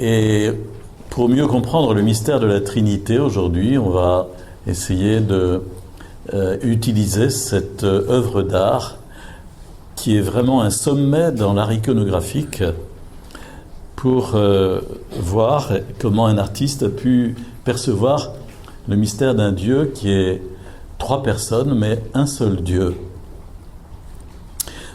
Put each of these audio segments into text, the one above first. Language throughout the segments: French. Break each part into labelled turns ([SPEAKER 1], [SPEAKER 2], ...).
[SPEAKER 1] Et pour mieux comprendre le mystère de la Trinité, aujourd'hui, on va essayer de utiliser cette œuvre d'art qui est vraiment un sommet dans l'art iconographique pour voir comment un artiste a pu percevoir le mystère d'un Dieu qui est trois personnes, mais un seul Dieu.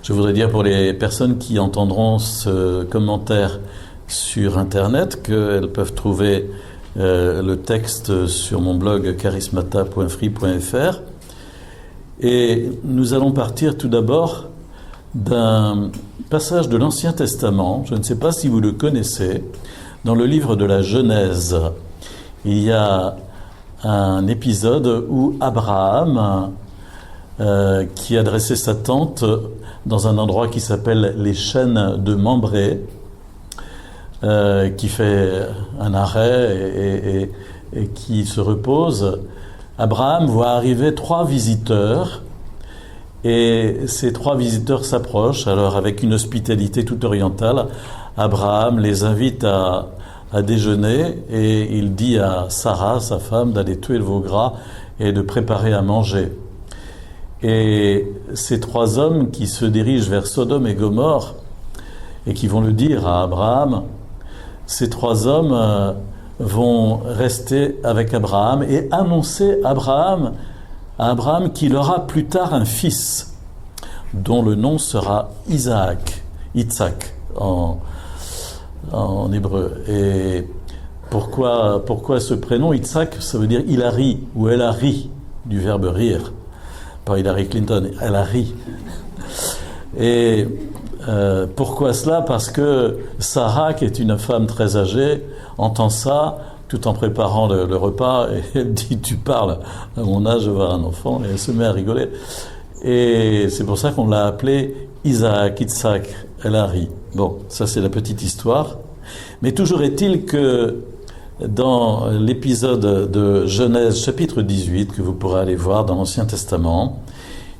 [SPEAKER 1] Je voudrais dire pour les personnes qui entendront ce commentaire sur Internet qu'elles peuvent trouver le texte sur mon blog charismata.free.fr. Et nous allons partir tout d'abord d'un passage de l'Ancien Testament, je ne sais pas si vous le connaissez, dans le livre de la Genèse. Il y a un épisode où Abraham, qui a dressé sa tente dans un endroit qui s'appelle les chênes de Mambré, qui fait un arrêt et qui se repose, Abraham voit arriver trois visiteurs et ces trois visiteurs s'approchent. Alors avec une hospitalité toute orientale, Abraham les invite à déjeuner et il dit à Sarah, sa femme, d'aller tuer le veau gras et de préparer à manger. Et ces trois hommes qui se dirigent vers Sodome et Gomorrhe et qui vont le dire à Abraham, ces trois hommes vont rester avec Abraham et annoncer à Abraham qu'il aura plus tard un fils dont le nom sera Itzhak en hébreu. Et pourquoi ce prénom Itzhak? Ça veut dire il a ri, ou elle a ri, du verbe rire. Pas Hillary Clinton, elle a ri. Et pourquoi cela? Parce que Sarah, qui est une femme très âgée, entend ça tout en préparant le repas et elle dit « tu parles, à mon âge, avoir un enfant » et elle se met à rigoler. Et c'est pour ça qu'on l'a appelé Itzhak, elle a ri. Bon, ça c'est la petite histoire. Mais toujours est-il que dans l'épisode de Genèse, chapitre 18, que vous pourrez aller voir dans l'Ancien Testament,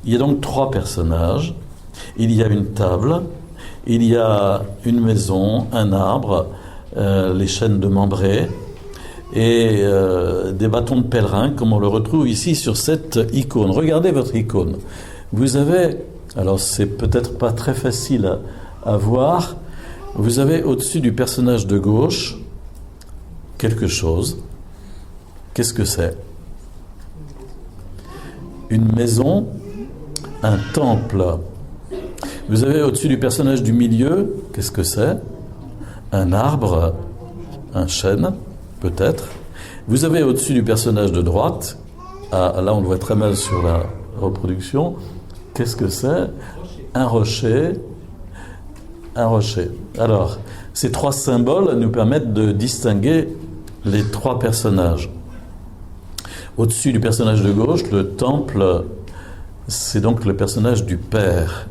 [SPEAKER 1] il y a donc trois personnages. Il y a une table, il y a une maison, un arbre, les chênes de Mambré et des bâtons de pèlerin, comme on le retrouve ici sur cette icône. Regardez votre icône. Vous avez, alors c'est peut-être pas très facile à voir, vous avez au-dessus du personnage de gauche quelque chose. Qu'est-ce que c'est? Une maison, un temple. Vous avez au-dessus du personnage du milieu, qu'est-ce que c'est? Un arbre, un chêne, peut-être. Vous avez au-dessus du personnage de droite, là on le voit très mal sur la reproduction, qu'est-ce que c'est? Un rocher, un rocher. Alors, ces trois symboles nous permettent de distinguer les trois personnages. Au-dessus du personnage de gauche, le temple, c'est donc le personnage du Père.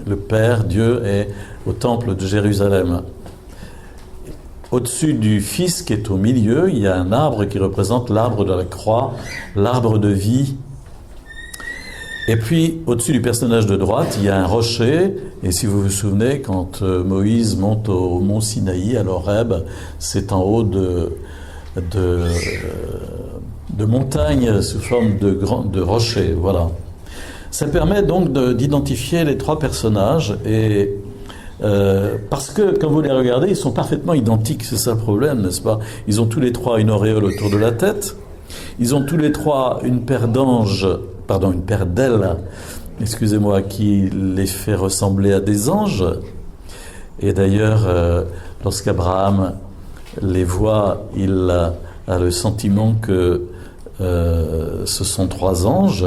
[SPEAKER 1] Le Père, Dieu, est au temple de Jérusalem. Au-dessus du Fils qui est au milieu, il y a un arbre qui représente l'arbre de la croix, l'arbre de vie. Et puis, au-dessus du personnage de droite, il y a un rocher. Et si vous vous souvenez, quand Moïse monte au mont Sinaï, à l'Horeb, c'est en haut de montagnes sous forme de rochers. Voilà. Ça permet donc d'identifier les trois personnages et parce que quand vous les regardez, ils sont parfaitement identiques, c'est ça le problème, n'est-ce pas? Ils ont tous les trois une auréole autour de la tête, ils ont tous les trois une paire d'ailes, excusez-moi, qui les fait ressembler à des anges. Et d'ailleurs, lorsqu'Abraham les voit, il a le sentiment que ce sont trois anges.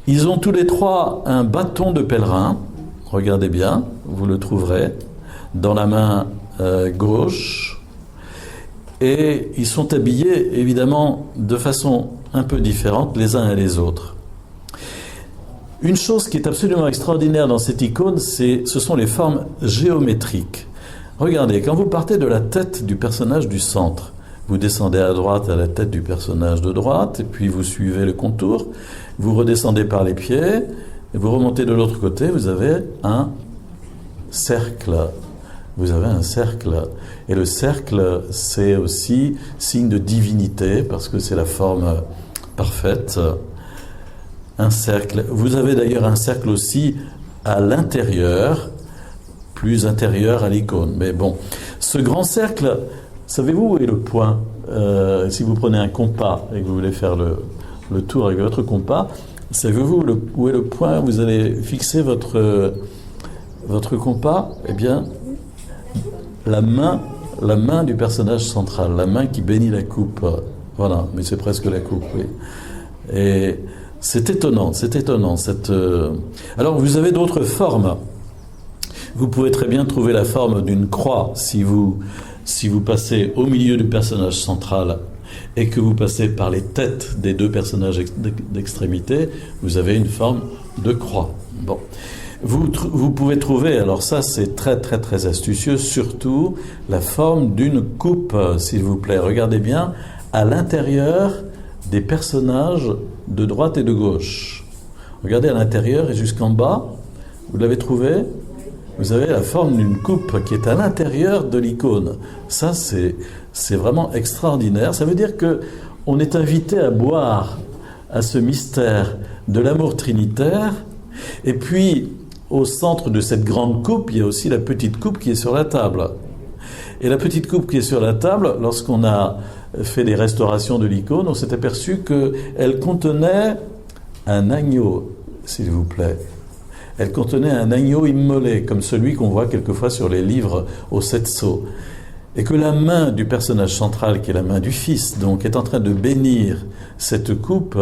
[SPEAKER 1] Ils ont tous les trois un bâton de pèlerin, regardez bien, vous le trouverez, dans la main gauche, et ils sont habillés évidemment de façon un peu différente les uns et les autres. Une chose qui est absolument extraordinaire dans cette icône, ce sont les formes géométriques. Regardez, quand vous partez de la tête du personnage du centre, vous descendez à droite à la tête du personnage de droite, et puis vous suivez le contour, vous redescendez par les pieds, et vous remontez de l'autre côté, vous avez un cercle. vous avez un cercle. Et le cercle, c'est aussi signe de divinité, parce que c'est la forme parfaite. Un cercle. Vous avez d'ailleurs un cercle aussi à l'intérieur, plus intérieur à l'icône. Mais bon, ce grand cercle, savez-vous où est le point? Si vous prenez un compas et que vous voulez faire le tour avec votre compas, savez-vous où est le point? Vous allez fixer votre compas. Eh bien, la main du personnage central, la main qui bénit la coupe. Voilà, mais c'est presque la coupe, oui. Et c'est étonnant. Alors, vous avez d'autres formes. Vous pouvez très bien trouver la forme d'une croix si vous passez au milieu du personnage central et que vous passez par les têtes des deux personnages d'extrémité, vous avez une forme de croix. Bon. Vous pouvez trouver, alors ça c'est très très très astucieux, surtout la forme d'une coupe, s'il vous plaît. Regardez bien, à l'intérieur des personnages de droite et de gauche. Regardez à l'intérieur et jusqu'en bas, vous l'avez trouvé? Vous avez la forme d'une coupe qui est à l'intérieur de l'icône. Ça, c'est vraiment extraordinaire. Ça veut dire que on est invité à boire à ce mystère de l'amour trinitaire. Et puis, au centre de cette grande coupe, il y a aussi la petite coupe qui est sur la table. Et la petite coupe qui est sur la table, lorsqu'on a fait les restaurations de l'icône, on s'est aperçu qu'elle contenait un agneau, s'il vous plaît. Elle contenait un agneau immolé, comme celui qu'on voit quelquefois sur les livres aux 7 sceaux. Et que la main du personnage central, qui est la main du Fils, donc, est en train de bénir cette coupe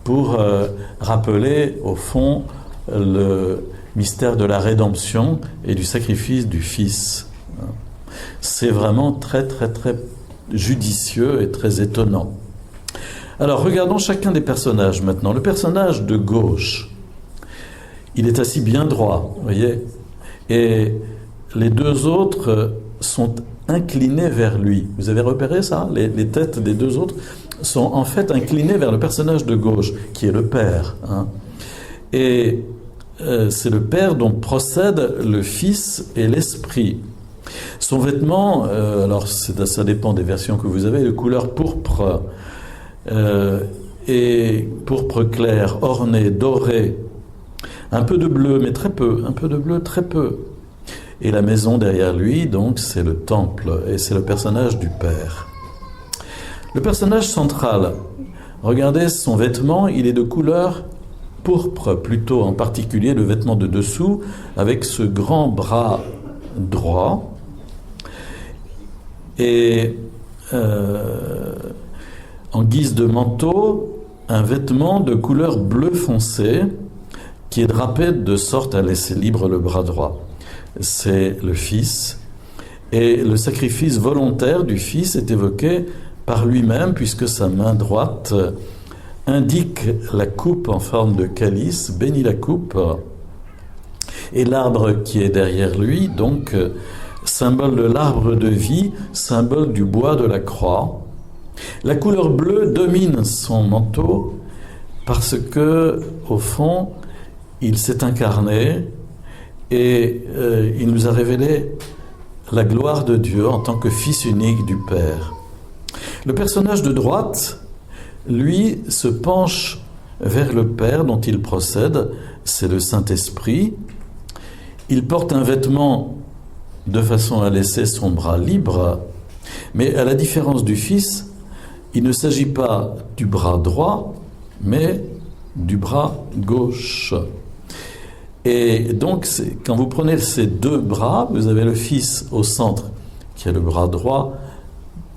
[SPEAKER 1] pour rappeler, au fond, le mystère de la rédemption et du sacrifice du Fils. C'est vraiment très, très, très judicieux et très étonnant. Alors, regardons chacun des personnages maintenant. Le personnage de gauche, il est assis bien droit, vous voyez, et les deux autres sont inclinés vers lui. Vous avez repéré ça? Les têtes des deux autres sont en fait inclinées vers le personnage de gauche, qui est le Père. Hein. Et c'est le Père dont procèdent le Fils et l'Esprit. Son vêtement, alors ça dépend des versions que vous avez, de couleur pourpre, et pourpre clair, orné, doré, un peu de bleu, mais très peu, un peu de bleu, très peu. Et la maison derrière lui, donc, c'est le temple, et c'est le personnage du Père. Le personnage central, regardez son vêtement, il est de couleur pourpre, plutôt, en particulier le vêtement de dessous, avec ce grand bras droit, et en guise de manteau, un vêtement de couleur bleu foncé, qui est drapé de sorte à laisser libre le bras droit. C'est le Fils. Et le sacrifice volontaire du Fils est évoqué par lui-même, puisque sa main droite indique la coupe en forme de calice, bénit la coupe, et l'arbre qui est derrière lui, donc symbole de l'arbre de vie, symbole du bois de la croix. La couleur bleue domine son manteau, parce que, au fond, il s'est incarné et il nous a révélé la gloire de Dieu en tant que Fils unique du Père. Le personnage de droite, lui, se penche vers le Père dont il procède, c'est le Saint-Esprit. Il porte un vêtement de façon à laisser son bras libre, mais à la différence du Fils, il ne s'agit pas du bras droit, mais du bras gauche. Et donc, quand vous prenez ces deux bras, vous avez le Fils au centre, qui a le bras droit,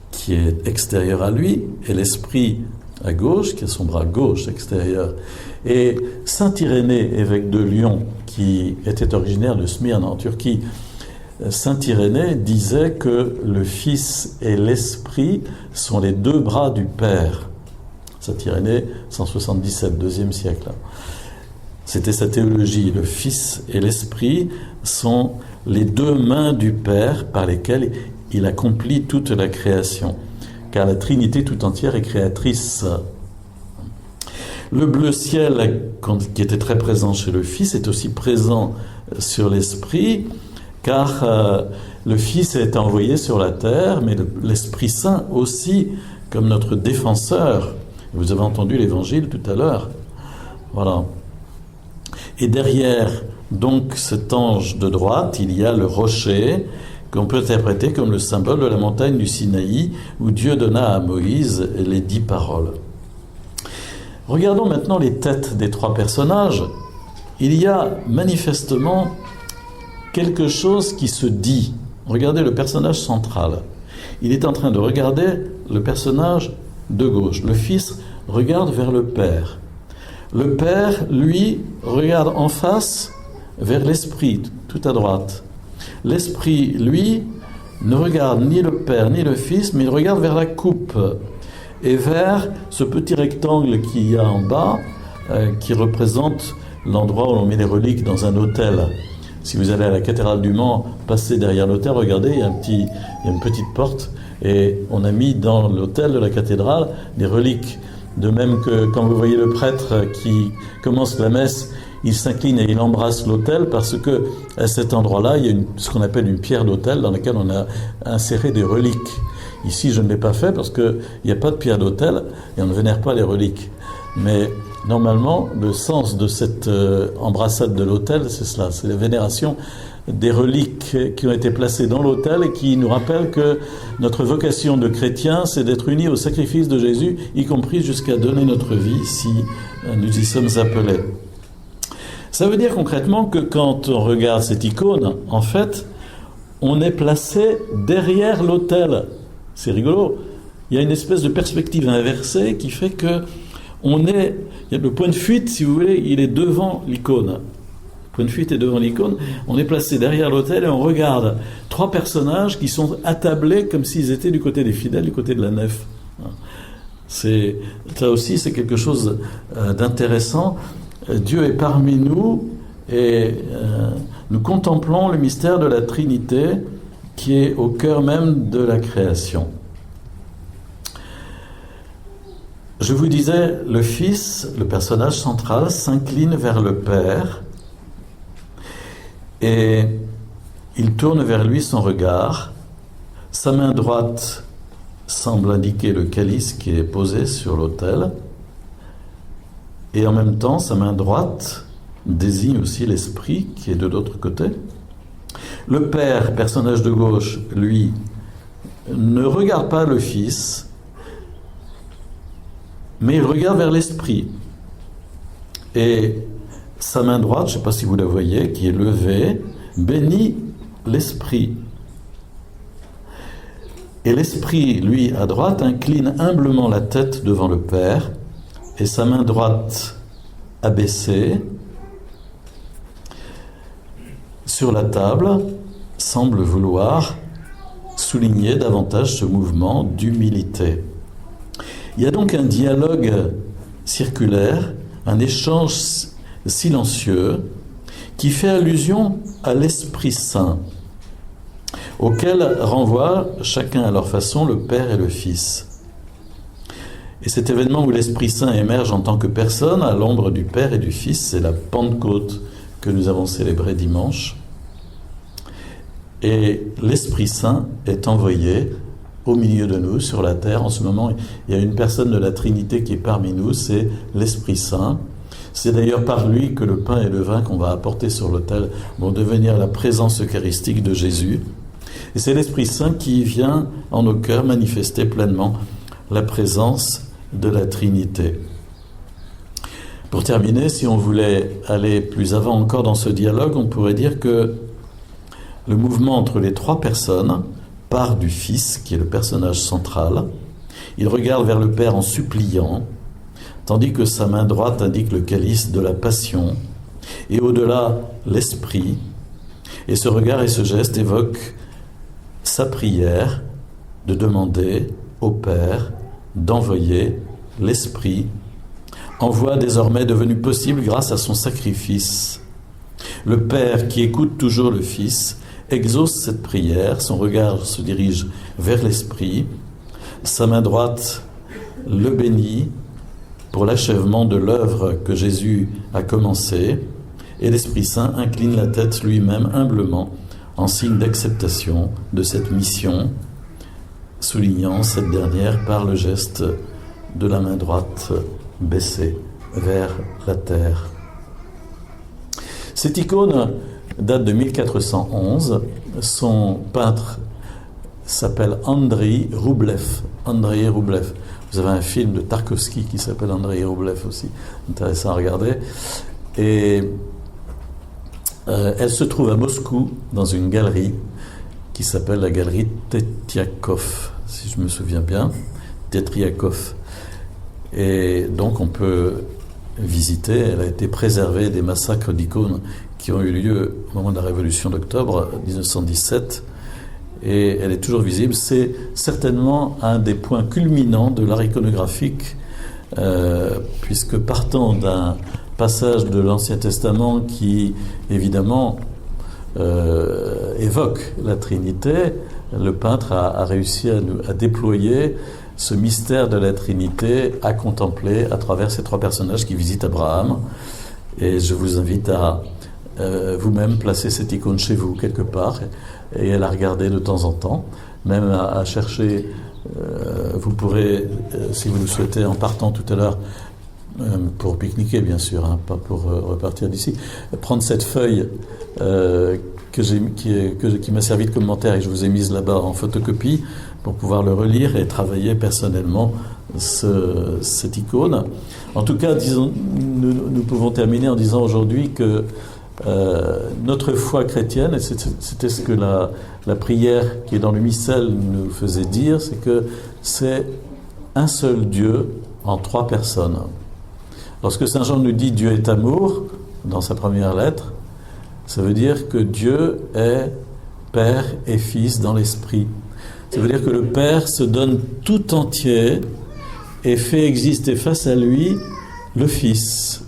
[SPEAKER 1] qui est extérieur à lui, et l'Esprit à gauche, qui a son bras gauche extérieur. Et saint Irénée, évêque de Lyon, qui était originaire de Smyrne en Turquie, saint Irénée disait que le Fils et l'Esprit sont les deux bras du Père. Saint Irénée, 177, 2e siècle. C'était sa théologie. Le Fils et l'Esprit sont les deux mains du Père par lesquelles il accomplit toute la création. Car la Trinité tout entière est créatrice. Le bleu ciel, qui était très présent chez le Fils, est aussi présent sur l'Esprit. car le Fils est envoyé sur la terre, mais l'Esprit Saint aussi, comme notre défenseur. Vous avez entendu l'évangile tout à l'heure. Voilà. Et derrière, donc, cet ange de droite, il y a le rocher, qu'on peut interpréter comme le symbole de la montagne du Sinaï, où Dieu donna à Moïse les 10 paroles. Regardons maintenant les têtes des 3 personnages. Il y a manifestement quelque chose qui se dit. Regardez le personnage central. Il est en train de regarder le personnage de gauche. Le Fils regarde vers le Père. Le Père, lui, regarde en face vers l'Esprit, tout à droite. L'Esprit, lui, ne regarde ni le Père ni le Fils, mais il regarde vers la coupe et vers ce petit rectangle qu'il y a en bas, qui représente l'endroit où l'on met les reliques dans un autel. Si vous allez à la cathédrale du Mans, passez derrière l'autel, regardez, il y a une petite porte, et on a mis dans l'autel de la cathédrale des reliques. De même que quand vous voyez le prêtre qui commence la messe, il s'incline et il embrasse l'autel parce que à cet endroit-là, il y a ce qu'on appelle une pierre d'autel dans laquelle on a inséré des reliques. Ici, je ne l'ai pas fait parce qu'il n'y a pas de pierre d'autel et on ne vénère pas les reliques. Mais normalement, le sens de cette embrassade de l'autel, c'est cela, c'est la vénération des reliques qui ont été placées dans l'autel et qui nous rappellent que notre vocation de chrétien, c'est d'être unis au sacrifice de Jésus, y compris jusqu'à donner notre vie si nous y sommes appelés. Ça veut dire concrètement que quand on regarde cette icône, en fait, on est placé derrière l'autel. C'est rigolo. Il y a une espèce de perspective inversée qui fait que le point de fuite, si vous voulez, il est devant l'icône. Le point de fuite est devant l'icône. On est placé derrière l'autel et on regarde 3 personnages qui sont attablés comme s'ils étaient du côté des fidèles, du côté de la nef. Ça aussi, c'est quelque chose d'intéressant. Dieu est parmi nous et nous contemplons le mystère de la Trinité qui est au cœur même de la création. Je vous disais, le Fils, le personnage central, s'incline vers le Père et il tourne vers lui son regard. Sa main droite semble indiquer le calice qui est posé sur l'autel et en même temps, sa main droite désigne aussi l'Esprit qui est de l'autre côté. Le Père, personnage de gauche, lui, ne regarde pas le Fils, mais il regarde vers l'Esprit. Et sa main droite, je ne sais pas si vous la voyez, qui est levée, bénit l'Esprit. Et l'Esprit, lui, à droite, incline humblement la tête devant le Père, et sa main droite abaissée sur la table semble vouloir souligner davantage ce mouvement d'humilité. Il y a donc un dialogue circulaire, un échange silencieux qui fait allusion à l'Esprit Saint, auquel renvoient chacun à leur façon le Père et le Fils. Et cet événement où l'Esprit Saint émerge en tant que personne à l'ombre du Père et du Fils, c'est la Pentecôte que nous avons célébrée dimanche. Et l'Esprit Saint est envoyé au milieu de nous, sur la terre. En ce moment, il y a une personne de la Trinité qui est parmi nous, c'est l'Esprit Saint. C'est d'ailleurs par lui que le pain et le vin qu'on va apporter sur l'autel vont devenir la présence eucharistique de Jésus. Et c'est l'Esprit Saint qui vient en nos cœurs manifester pleinement la présence de la Trinité. Pour terminer, si on voulait aller plus avant encore dans ce dialogue, on pourrait dire que le mouvement entre les 3 personnes part du Fils, qui est le personnage central. Il regarde vers le Père en suppliant, tandis que sa main droite indique le calice de la passion, et au-delà, l'Esprit. Et ce regard et ce geste évoquent sa prière de demander au Père d'envoyer l'Esprit, envoi désormais devenu possible grâce à son sacrifice. Le Père qui écoute toujours le Fils exauce cette prière, son regard se dirige vers l'Esprit, sa main droite le bénit pour l'achèvement de l'œuvre que Jésus a commencée, et l'Esprit Saint incline la tête lui-même humblement en signe d'acceptation de cette mission, soulignant cette dernière par le geste de la main droite baissée vers la terre. Cette icône date de 1411. Son peintre s'appelle Andrei Roublev. Andrei Roublev. Vous avez un film de Tarkovsky qui s'appelle Andrei Roublev aussi, intéressant à regarder. Et elle se trouve à Moscou dans une galerie qui s'appelle la galerie Tetyakov, si je me souviens bien, Tetyakov. Et donc on peut visiter, elle a été préservée des massacres d'icônes qui ont eu lieu au moment de la Révolution d'octobre 1917, et elle est toujours visible. C'est certainement un des points culminants de l'art iconographique, puisque partant d'un passage de l'Ancien Testament qui, évidemment, évoque la Trinité, le peintre a réussi à déployer ce mystère de la Trinité, à contempler à travers ces trois personnages qui visitent Abraham. Et je vous invite à vous-même placer cette icône chez vous quelque part et à la regarder de temps en temps, même à chercher. Vous pourrez, si vous le souhaitez, en partant tout à l'heure, pour pique-niquer bien sûr, hein, pas pour repartir d'ici, prendre cette feuille qui m'a servi de commentaire et je vous ai mise là-bas en photocopie pour pouvoir le relire et travailler personnellement cette icône. En tout cas, disons, nous pouvons terminer en disant aujourd'hui que notre foi chrétienne, et c'était ce que la prière qui est dans le missel nous faisait dire, c'est que c'est un seul Dieu en trois personnes. Lorsque Saint Jean nous dit Dieu est amour, dans sa première lettre, ça veut dire que Dieu est Père et Fils dans l'Esprit. Ça veut dire que le Père se donne tout entier et fait exister face à lui le Fils.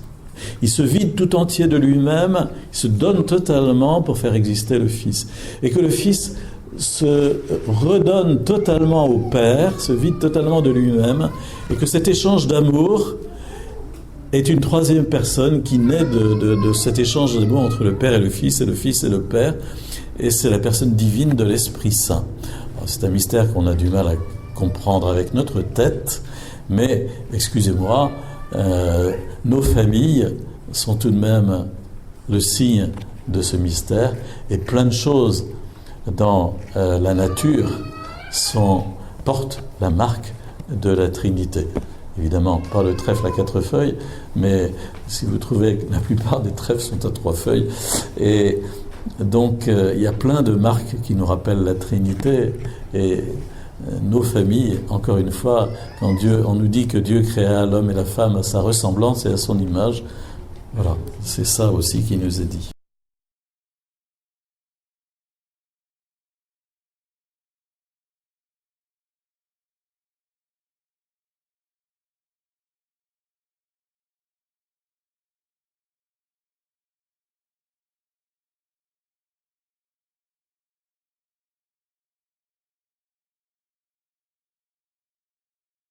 [SPEAKER 1] Il se vide tout entier de lui-même, il se donne totalement pour faire exister le Fils. Et que le Fils se redonne totalement au Père, se vide totalement de lui-même, et que cet échange d'amour est une troisième personne qui naît de cet échange d'amour entre le Père et le Fils et le Père, et c'est la personne divine de l'Esprit Saint. Alors, c'est un mystère qu'on a du mal à comprendre avec notre tête, mais, excusez-moi, nos familles sont tout de même le signe de ce mystère, et plein de choses dans la nature portent la marque de la Trinité. Évidemment, pas le trèfle à 4 feuilles, mais si vous trouvez que la plupart des trèfles sont à 3 feuilles. Et donc, il y a plein de marques qui nous rappellent la Trinité. Et nos familles, encore une fois, quand on nous dit que Dieu créa l'homme et la femme à sa ressemblance et à son image, voilà, c'est ça aussi qui nous est dit.